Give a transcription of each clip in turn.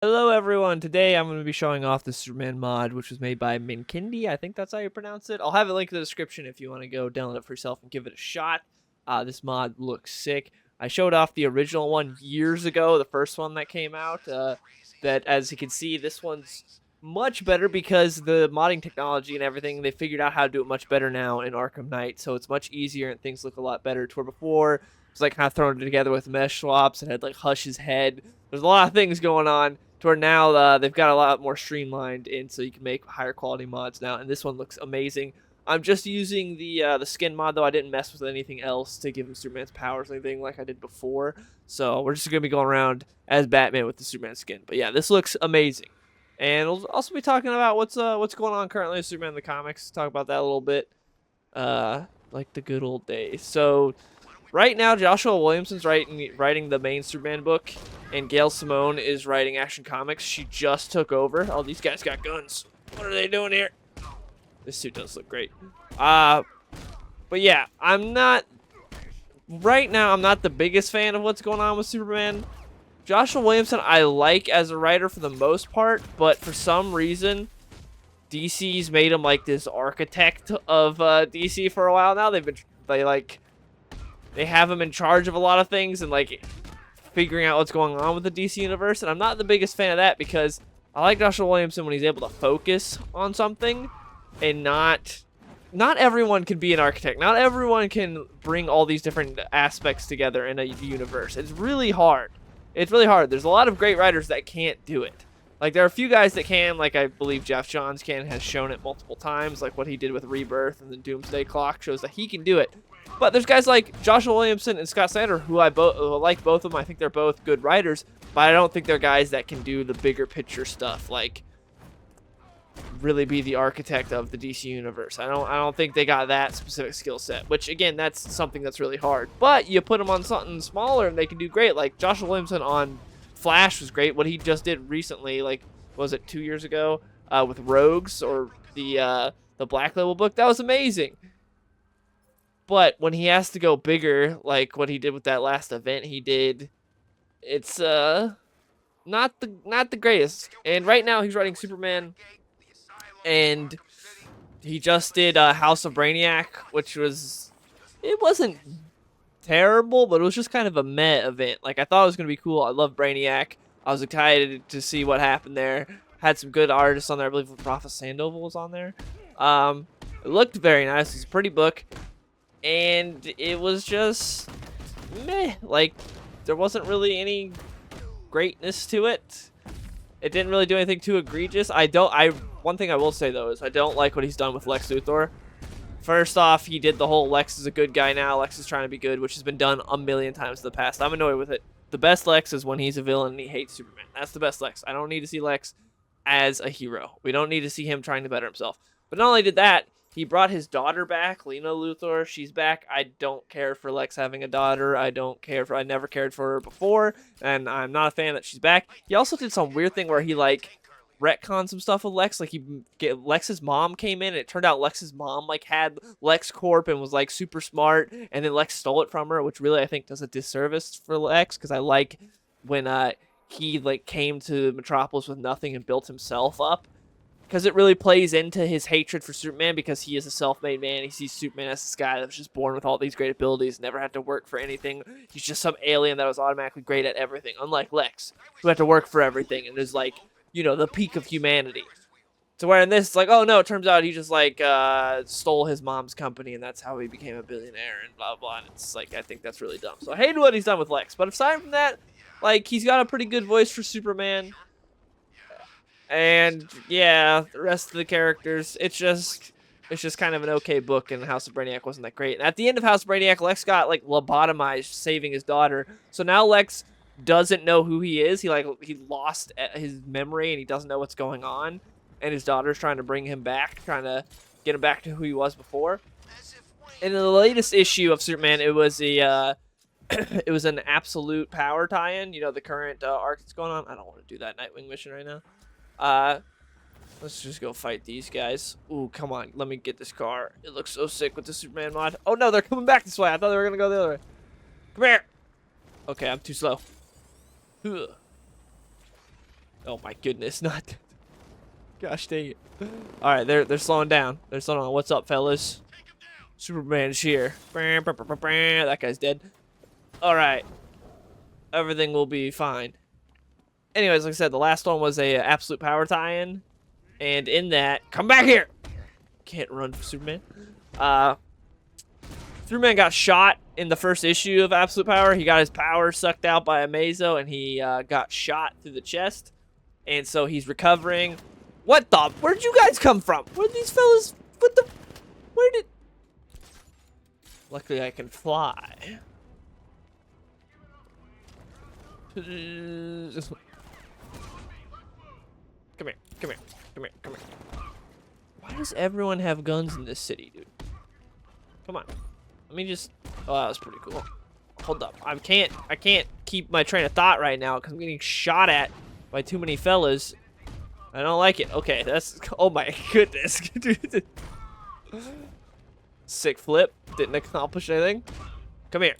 Hello everyone, today I'm going to be showing off the Superman mod, which was made by Minkindi, I think that's how you pronounce it. I'll have a link in the description if you want to go download it for yourself and give it a shot. This mod looks sick. I showed off the original one years ago, the first one that came out, that as you can see, this one's much better because the modding technology and everything, they figured out how to do it much better now in Arkham Knight, so it's much easier and things look a lot better. To where before, it was like kind of thrown together with mesh swaps and had like Hush's head. There's a lot of things going on to where now they've got a lot more streamlined in, so you can make higher quality mods now, and this one looks amazing. I'm just using the skin mod, though. I didn't mess with anything else to give him Superman's powers or anything like I did before, so we're just going to be going around as Batman with the Superman skin. But yeah, this looks amazing. And we'll also be talking about what's going on currently with Superman in the comics. Talk about that a little bit, like the good old days. So right now, Joshua Williamson's writing the main Superman book, and Gail Simone is writing Action Comics. She just took over. Oh, these guys got guns. What are they doing here? This suit does look great. But yeah, right now, I'm not the biggest fan of what's going on with Superman. Joshua Williamson, I like as a writer for the most part, but for some reason, DC's made him like this architect of DC for a while now. They have him in charge of a lot of things and like figuring out what's going on with the DC universe, and I'm not the biggest fan of that because I like Joshua Williamson when he's able to focus on something and not everyone can be an architect. Not everyone can bring all these different aspects together in a universe. It's really hard. It's really hard. There's a lot of great writers that can't do it. Like, there are a few guys that can, like I believe Jeff Johns can, has shown it multiple times, like what he did with Rebirth and the Doomsday Clock shows that he can do it. But there's guys like Joshua Williamson and Scott Snyder who who like both of them. I think they're both good writers, but I don't think they're guys that can do the bigger picture stuff, like really be the architect of the DC universe. I don't think they got that specific skill set, which again, that's something that's really hard. But you put them on something smaller and they can do great. Like Joshua Williamson on Flash was great. What he just did recently, like was it 2 years ago, with Rogues or the Black Label book, that was amazing. But when he has to go bigger, like what he did with that last event he did, it's not the greatest. And right now he's writing Superman, and he just did House of Brainiac, which it wasn't terrible, but it was just kind of a meh event. Like, I thought it was gonna be cool. I love Brainiac. I was excited to see what happened there. Had some good artists on there. I believe Rafa Sandoval was on there. It looked very nice. It's a pretty book, and it was just meh. Like, there wasn't really any greatness to it. It didn't really do anything too egregious. One thing I will say though is I don't like what he's done with Lex Luthor. First off, he did the whole Lex is a good guy now, Lex is trying to be good, which has been done a million times in the past. I'm annoyed with it. The best Lex is when he's a villain and he hates Superman. That's the best Lex. I don't need to see Lex as a hero. We don't need to see him trying to better himself. But not only did that, he brought his daughter back, Lena Luthor. She's back. I don't care for Lex having a daughter. I never cared for her before, and I'm not a fan that she's back. He also did some weird thing where he like retconned some stuff with Lex. Like Lex's mom came in, and it turned out Lex's mom like had LexCorp and was like super smart, and then Lex stole it from her, which really I think does a disservice for Lex, because I like when he like came to Metropolis with nothing and built himself up. Because it really plays into his hatred for Superman, because he is a self-made man. He sees Superman as this guy that was just born with all these great abilities, never had to work for anything. He's just some alien that was automatically great at everything, unlike Lex, who had to work for everything and is like, you know, the peak of humanity. So where in this, it's like, oh no, it turns out he just like stole his mom's company, and that's how he became a billionaire and blah blah. And it's like, I think that's really dumb. So I hated what he's done with Lex. But aside from that, like, he's got a pretty good voice for Superman. And yeah, the rest of the characters, it's just kind of an okay book, and House of Brainiac wasn't that great. And at the end of House of Brainiac, Lex got like lobotomized saving his daughter. So now Lex doesn't know who he is. He lost his memory and he doesn't know what's going on. And his daughter's trying to bring him back, trying to get him back to who he was before. And in the latest issue of Superman, it was a it was an absolute power tie-in. You know, the current arc that's going on. I don't want to do that Nightwing mission right now. Let's just go fight these guys. Ooh, come on. Let me get this car. It looks so sick with the Superman mod. Oh, no, they're coming back this way. I thought they were going to go the other way. Come here. Okay, I'm too slow. Ugh. Oh my goodness, not. Gosh dang it. All right, they're slowing down. They're slowing down. What's up, fellas? Superman's here. That guy's dead. All right, everything will be fine. Anyways, like I said, the last one was a Absolute Power tie-in, and in that, come back here. Can't run for Superman. Superman got shot in the first issue of Absolute Power. He got his power sucked out by a Mazo, and he got shot through the chest, and so he's recovering. What the? Where'd you guys come from? Where'd these fellas? What the? Where did? Luckily, I can fly. Come here. Come here. Come here. Come here. Why does everyone have guns in this city, dude? Come on. Let me just. Oh, that was pretty cool. Hold up. I can't keep my train of thought right now because I'm getting shot at by too many fellas. I don't like it. Okay, that's. Oh my goodness. Sick flip. Didn't accomplish anything. Come here.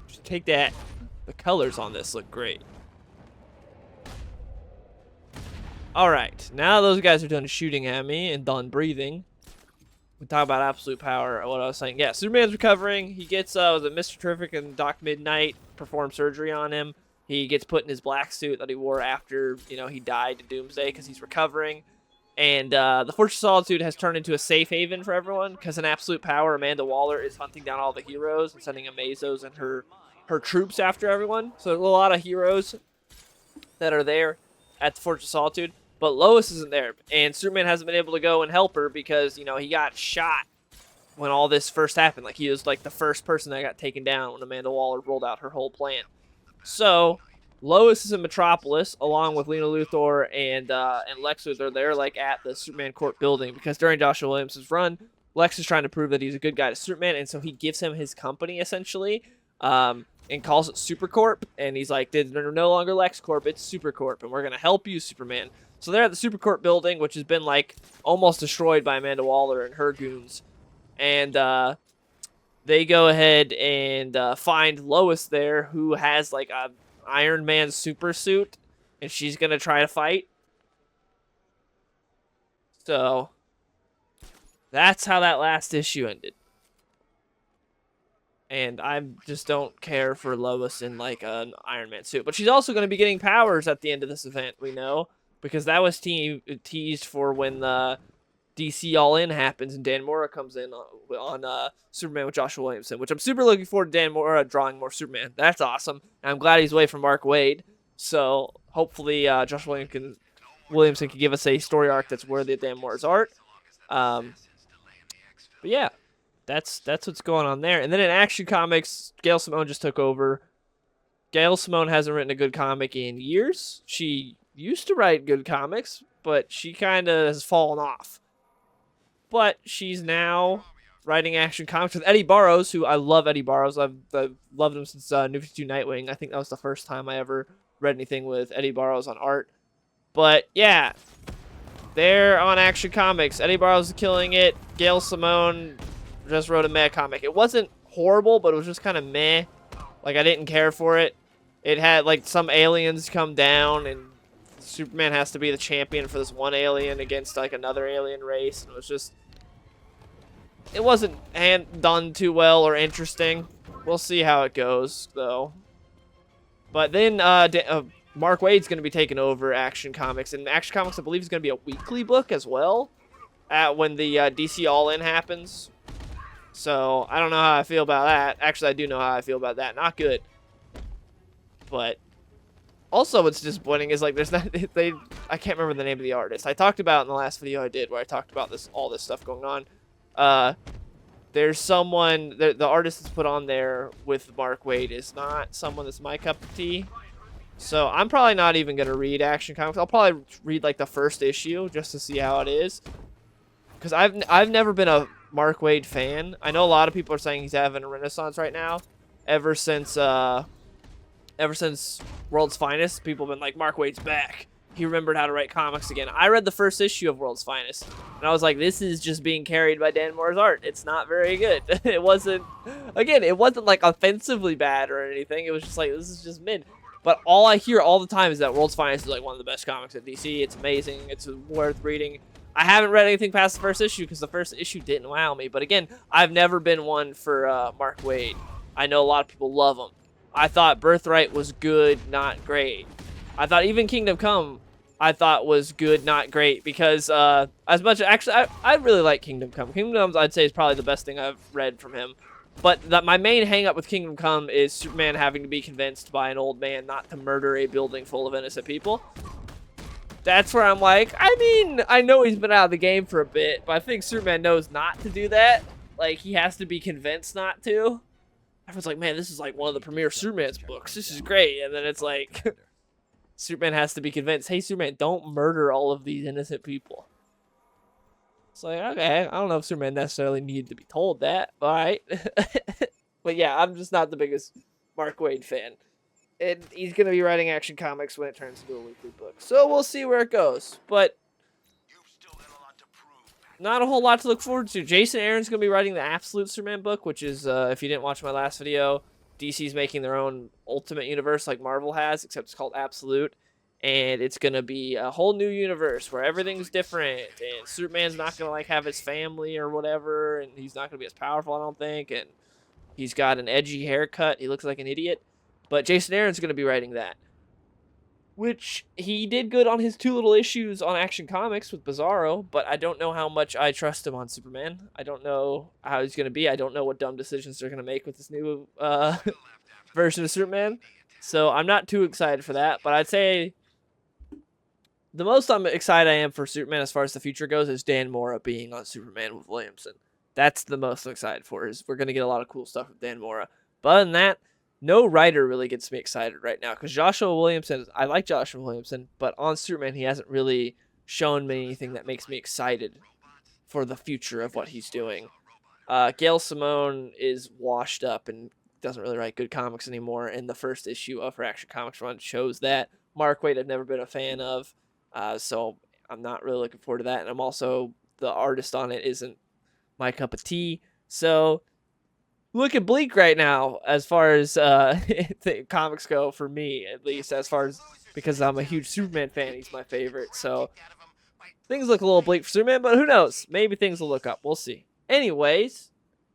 Just take that. The colors on this look great. Alright, now those guys are done shooting at me and done breathing. We talk about Absolute Power, what I was saying. Yeah, Superman's recovering. He gets, was it Mr. Terrific and Doc Midnight perform surgery on him. He gets put in his black suit that he wore after, you know, he died in Doomsday because he's recovering. And the Fortress of Solitude has turned into a safe haven for everyone because in Absolute Power, Amanda Waller is hunting down all the heroes and sending Amazos and her troops after everyone. So there's a lot of heroes that are there at the Fortress of Solitude. But Lois isn't there, and Superman hasn't been able to go and help her because, you know, he got shot when all this first happened. Like, he was, like, the first person that got taken down when Amanda Waller rolled out her whole plan. So, Lois is in Metropolis, along with Lena Luthor and Lex Luthor. They're, like, at the Superman Court building, because during Joshua Williams' run, Lex is trying to prove that he's a good guy to Superman, and so he gives him his company, essentially, and calls it Supercorp, and he's like, they're no longer LexCorp, it's Supercorp, and we're going to help you, Superman. So they're at the Supercorp building, which has been, like, almost destroyed by Amanda Waller and her goons. And they go ahead and find Lois there, who has, like, a Iron Man super suit, and she's going to try to fight. So that's how that last issue ended. And I just don't care for Lois in, like, an Iron Man suit. But she's also going to be getting powers at the end of this event, we know. Because that was teased for when the DC All-In happens and Dan Mora comes in on Superman with Joshua Williamson, which I'm super looking forward to Dan Mora drawing more Superman. That's awesome. And I'm glad he's away from Mark Waid. So hopefully Joshua Williamson can give us a story arc that's worthy of Dan Mora's art. But yeah, that's what's going on there. And then in Action Comics, Gail Simone just took over. Gail Simone hasn't written a good comic in years. She used to write good comics, but she kind of has fallen off. But she's now writing Action Comics with Eddie Barrows, who I love Eddie Barrows. I've loved him since New 52 Nightwing. I think that was the first time I ever read anything with Eddie Barrows on art. But yeah, they're on Action Comics. Eddie Barrows is killing it. Gail Simone just wrote a meh comic. It wasn't horrible, but it was just kind of meh. Like, I didn't care for it. It had, like, some aliens come down, and Superman has to be the champion for this one alien against, like, another alien race. And it was just... It wasn't done too well or interesting. We'll see how it goes, though. But then Mark Waid's going to be taking over Action Comics. And Action Comics, I believe, is going to be a weekly book as well when the DC All-In happens. So, I don't know how I feel about that. Actually, I do know how I feel about that. Not good. But also what's disappointing is, like, there's not... I can't remember the name of the artist. I talked about in the last video I did where I talked about all this stuff going on. There's someone... The artist that's put on there with Mark Waid is not someone that's my cup of tea. So, I'm probably not even going to read Action Comics. I'll probably read, like, the first issue just to see how it is. Because I've never been a Mark Waid fan. I know a lot of people are saying he's having a renaissance right now. Ever since World's Finest, people have been like, Mark Waid's back. He remembered how to write comics again. I read the first issue of World's Finest, and I was like, this is just being carried by Dan Mora's art. It's not very good. It wasn't, like, offensively bad or anything. It was just like, this is just mid. But all I hear all the time is that World's Finest is like one of the best comics at DC. It's amazing. It's worth reading. I haven't read anything past the first issue because the first issue didn't wow me. But again, I've never been one for Mark Waid. I know a lot of people love him. I thought Birthright was good, not great. I thought even Kingdom Come, I thought was good, not great. Because as much, actually, I really like Kingdom Come. Kingdom Come, I'd say, is probably the best thing I've read from him. But my main hang-up with Kingdom Come is Superman having to be convinced by an old man not to murder a building full of innocent people. That's where I'm like, I mean, I know he's been out of the game for a bit, but I think Superman knows not to do that. Like, he has to be convinced not to. Everyone's like, man, this is like one of the premier Superman's books. This is great. And then it's like, Superman has to be convinced, hey, Superman, don't murder all of these innocent people. It's like, okay, I don't know if Superman necessarily needed to be told that. All right. But yeah, I'm just not the biggest Mark Waid fan. And he's going to be writing Action Comics when it turns into a weekly book. So we'll see where it goes. But not a whole lot to look forward to. Jason Aaron's going to be writing the Absolute Superman book, which is, if you didn't watch my last video, DC's making their own Ultimate Universe like Marvel has, except it's called Absolute. And it's going to be a whole new universe where everything's different. And Superman's not going to, like, have his family or whatever. And he's not going to be as powerful, I don't think. And he's got an edgy haircut. He looks like an idiot. But Jason Aaron's going to be writing that. Which, he did good on his 2 little issues on Action Comics with Bizarro. But I don't know how much I trust him on Superman. I don't know how he's going to be. I don't know what dumb decisions they're going to make with this new version of Superman. So I'm not too excited for that. But I'd say the most I'm excited I am for Superman as far as the future goes is Dan Mora being on Superman with Williamson. That's the most I'm excited for, is we're going to get a lot of cool stuff with Dan Mora. But other than that, no writer really gets me excited right now. Because Joshua Williamson, I like Joshua Williamson, but on Superman he hasn't really shown me anything that makes me excited for the future of what he's doing. Gail Simone is washed up and doesn't really write good comics anymore. And the first issue of her Action Comics run shows that. Mark Waid I've never been a fan of. So I'm not really looking forward to that. And I'm also, the artist on it isn't my cup of tea. So looking bleak right now as far as the comics go for me, at least, as far as, because I'm a huge Superman fan. He's my favorite. So things look a little bleak for Superman, but who knows? Maybe things will look up. We'll see. Anyways,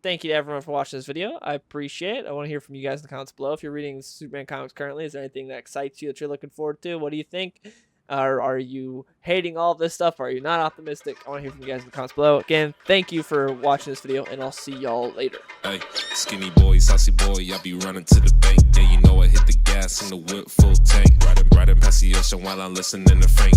thank you to everyone for watching this video. I appreciate it. I want to hear from you guys in the comments below. If you're reading Superman comics currently, is there anything that excites you that you're looking forward to? What do you think? Or are you hating all of this stuff? Are you not optimistic? I want to hear from you guys in the comments below. Again, thank you for watching this video, and I'll see y'all later. Hey, skinny boy, saucy boy, I be running to the bank. Yeah, you know I hit the gas in the whip full tank. Riding past the ocean while I'm listening to Frank.